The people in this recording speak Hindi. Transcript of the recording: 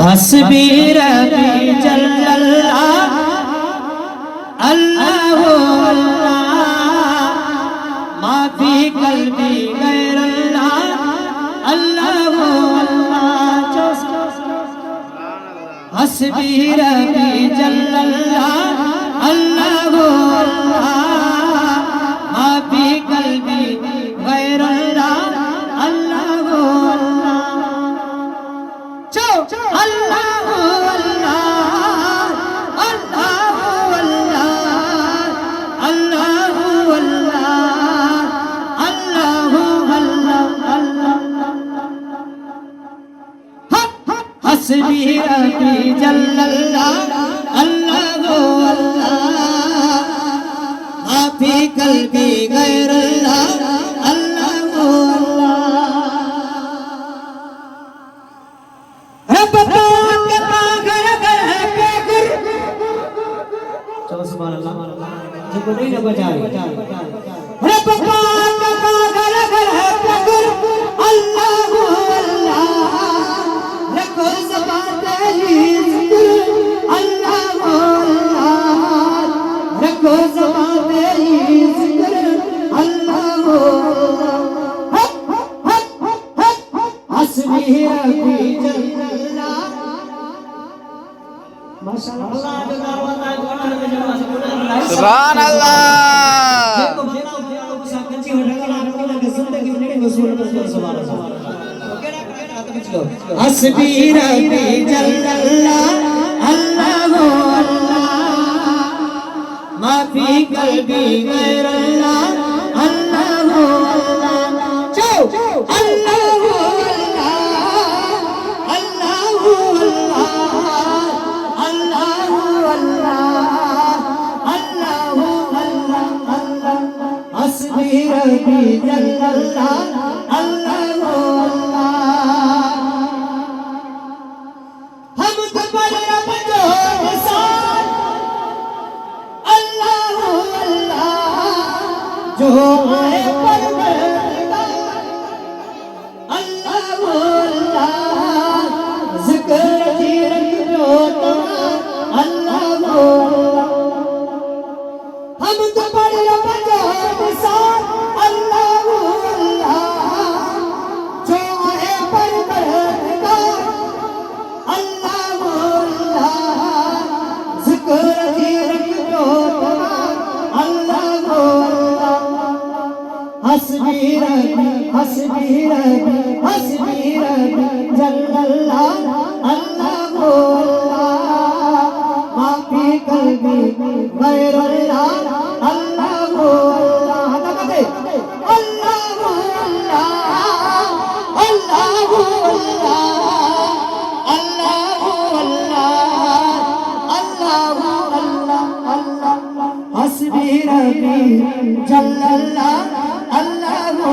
हस्बी रबी जल्लल्लाह अल्लाहु अल्लाह मा फी कल्बी गैरल्लाह अल्लाहु अल्लाह। हस्बी रबी जल्लल्लाह अल्लाहु अल्लाह मा फी कल्बी गैरल्लाह अल्लाहु अल्लाहु अल्लाह अल्लाहु अल्लाह अल्लाहु अल्लाह अल्लाहु अल्लाह। हस्बी रबी जल्लल्लाह अल्लाहु अल्लाह मा फी कल्बी गैरल्लाह अल्लाहु सुभान अल्लाह। हस्बी रबी जल्लल्लाह अल्लाहु अल्लाह मा फी कल्बी गैरल्लाह अल्लाहु अल्लाह। अल्लाहु अल्लाह अल्लाहु अल्लाह अल्लाहु अल्लाह अल्लाहु अल्लाह। हस्बी रबी जल्लल्लाह अल्लाहु जो आए परवरदिगार अल्लाहु अल्लाह ज़िक्र की रखो अल्लाहु हम तो बड़े बजात साथ अल्लाहु अल्लाह जो आए परवरदिगार अल्लाहु अल्लाह ज़िक्र की रखो अल्लाहु हस्बी रबी जल्लल्लाह अल्लाहु अल्लाह मा फी कल्बी गैरल्लाह अल्लाहु अल्लाह। अल्लाहु अल्लाह अल्लाहु अल्लाह अल्लाहु अल्लाह अल्लाहु अल्लाह। हस्बी रबी जल्लल्लाह अल्लाहु